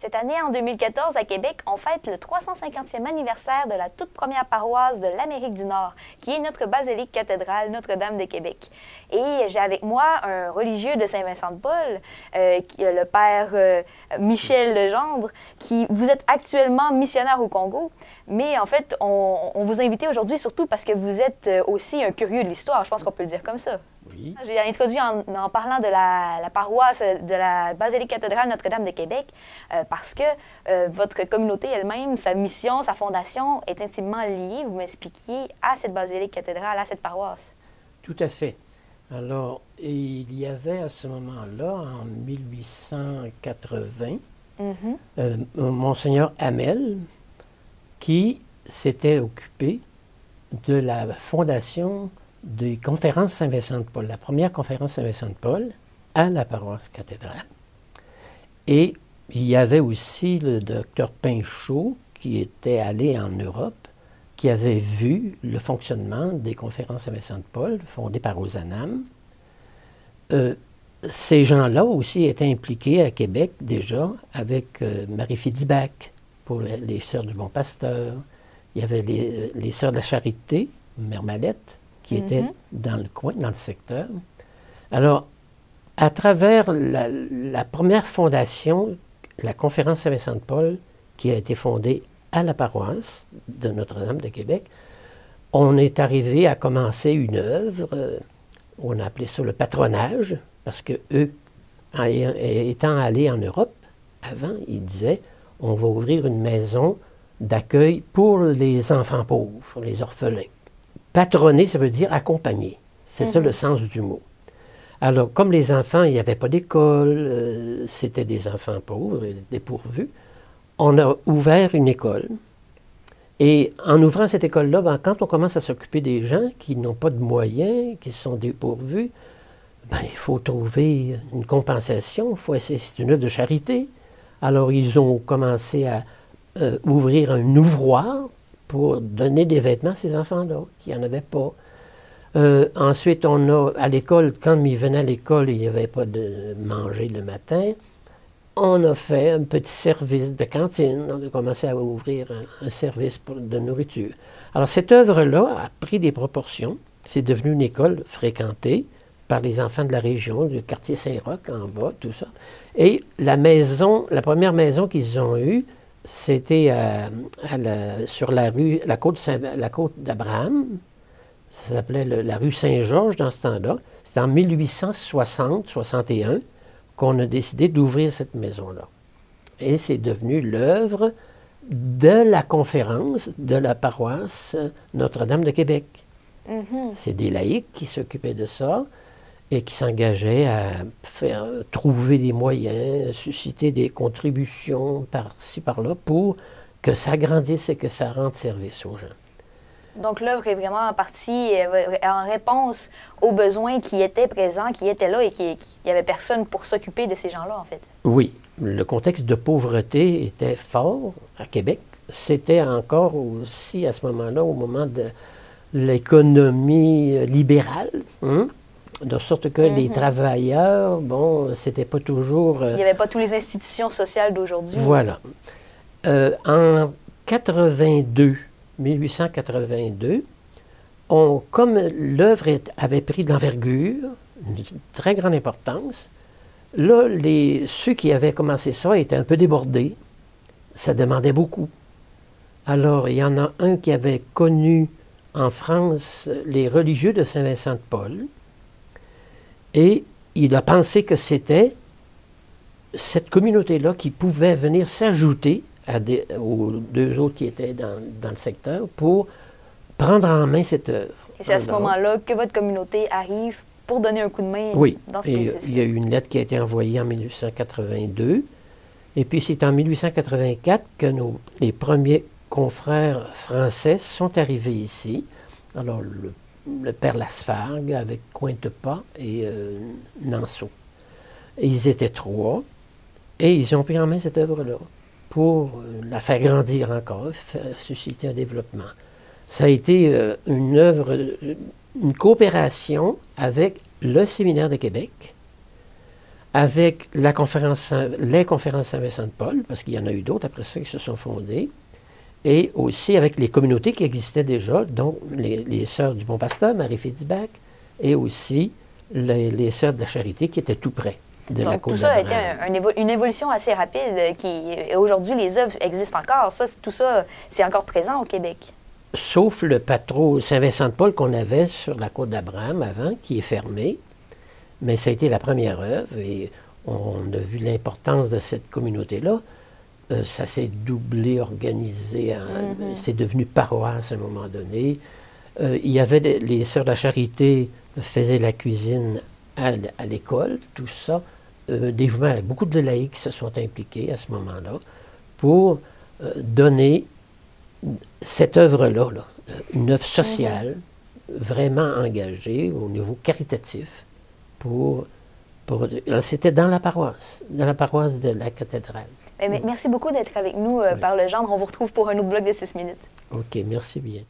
Cette année, en 2014, à Québec, on fête le 350e anniversaire de la toute première paroisse de l'Amérique du Nord, qui est notre basilique cathédrale Notre-Dame de Québec. Et j'ai avec moi un religieux de Saint-Vincent-de-Paul, le père Michel Legendre, qui vous êtes actuellement missionnaire au Congo. Mais en fait, on vous a invité aujourd'hui surtout parce que vous êtes aussi un curieux de l'histoire, je pense qu'on peut le dire comme ça. Oui. J'ai introduit en parlant de la paroisse de la basilique cathédrale Notre-Dame de Québec parce que votre communauté elle-même, sa mission, sa fondation est intimement liée, vous m'expliquiez, à cette basilique cathédrale, à cette paroisse. Tout à fait. Alors, il y avait à ce moment-là, en 1880, Monseigneur Hamel, qui s'était occupé de la fondation des conférences Saint-Vincent-de-Paul, la première conférence Saint-Vincent-de-Paul à la paroisse cathédrale. Et il y avait aussi le docteur Pinchot qui était allé en Europe, qui avait vu le fonctionnement des conférences Saint-Vincent-de-Paul fondées par Ozanam. Ces gens-là aussi étaient impliqués à Québec déjà avec Marie Fidibac pour les Sœurs du Bon Pasteur. Il y avait les Sœurs de la Charité, Mère Mallette, qui était dans le coin, dans le secteur. Alors, à travers la première fondation, la conférence Saint-Vincent-de-Paul, qui a été fondée à la paroisse de Notre-Dame de Québec, on est arrivé à commencer une œuvre, on a appelé ça le patronage, parce que eux, étant allés en Europe, avant, ils disaient, on va ouvrir une maison d'accueil pour les enfants pauvres, les orphelins. Patronner, ça veut dire accompagner. C'est ça le sens du mot. Alors, comme les enfants, il n'y avait pas d'école, c'était des enfants pauvres, dépourvus, on a ouvert une école. Et en ouvrant cette école-là, ben, quand on commence à s'occuper des gens qui n'ont pas de moyens, qui sont dépourvus, ben, il faut trouver une compensation. C'est une œuvre de charité. Alors, ils ont commencé à ouvrir un ouvroir pour donner des vêtements à ces enfants-là, qui n'en avaient pas. Ensuite, on a, à l'école, quand ils venaient à l'école, il n'y avait pas de manger le matin, on a fait un petit service de cantine. On a commencé à ouvrir un service de nourriture. Alors, cette œuvre-là a pris des proportions. C'est devenu une école fréquentée par les enfants de la région, du quartier Saint-Roch, en bas, tout ça. Et la première maison qu'ils ont eue, c'était sur la côte d'Abraham. Ça s'appelait la rue Saint-Georges dans ce temps-là. C'était en 1860-61 qu'on a décidé d'ouvrir cette maison-là. Et c'est devenu l'œuvre de la conférence de la paroisse Notre-Dame de Québec. C'est des laïcs qui s'occupaient de ça et qui s'engageaient à trouver des moyens, susciter des contributions par-ci, par-là pour que ça grandisse et que ça rende service aux gens. Donc l'œuvre est vraiment partie en réponse aux besoins qui étaient présents, qui étaient là et qu'il n'y avait personne pour s'occuper de ces gens-là, en fait. Oui, le contexte de pauvreté était fort à Québec. C'était encore aussi à ce moment-là, au moment de l'économie libérale, de sorte que les travailleurs, bon, c'était pas toujours... Il n'y avait pas toutes les institutions sociales d'aujourd'hui. Voilà. En 1882, comme l'œuvre avait pris de l'envergure, une très grande importance, là, ceux qui avaient commencé ça étaient un peu débordés. Ça demandait beaucoup. Alors, il y en a un qui avait connu en France les religieux de Saint-Vincent-de-Paul, et il a pensé que c'était cette communauté-là qui pouvait venir s'ajouter aux deux autres qui étaient dans le secteur pour prendre en main cette œuvre. Et c'est à ce moment-là que votre communauté arrive pour donner un coup de main dans ce qui existe. Il y a eu une lettre qui a été envoyée en 1882. Et puis c'est en 1884 que les premiers confrères français sont arrivés ici. Alors le père Lasfargue avec Cointepas et Nanceau. Et ils étaient 3 et ils ont pris en main cette œuvre-là pour la faire grandir encore, susciter un développement. Ça a été une œuvre, une coopération avec le Séminaire de Québec, avec les conférences Saint-Vincent-de-Paul, parce qu'il y en a eu d'autres après ça qui se sont fondées, et aussi avec les communautés qui existaient déjà, dont les Sœurs du Bon Pasteur, Marie Fitzbach, et aussi les Sœurs de la Charité qui étaient tout près de la côte Tout ça a d'Abraham. été une évolution assez rapide et aujourd'hui, les œuvres existent encore. Tout ça, c'est encore présent au Québec. Sauf le patro Saint-Vincent-de-Paul qu'on avait sur la côte d'Abraham avant, qui est fermé. Mais ça a été la première œuvre et on a vu l'importance de cette communauté-là. Ça s'est doublé, organisé, c'est devenu paroisse à un moment donné. Il y avait les Sœurs de la Charité faisaient la cuisine à l'école, tout ça. Beaucoup de laïcs se sont impliqués à ce moment-là pour donner cette œuvre-là, une œuvre sociale, vraiment engagée au niveau caritatif. C'était dans la paroisse de la cathédrale. Merci beaucoup d'être avec nous par le genre. On vous retrouve pour un autre bloc de 6 minutes. OK, merci bien.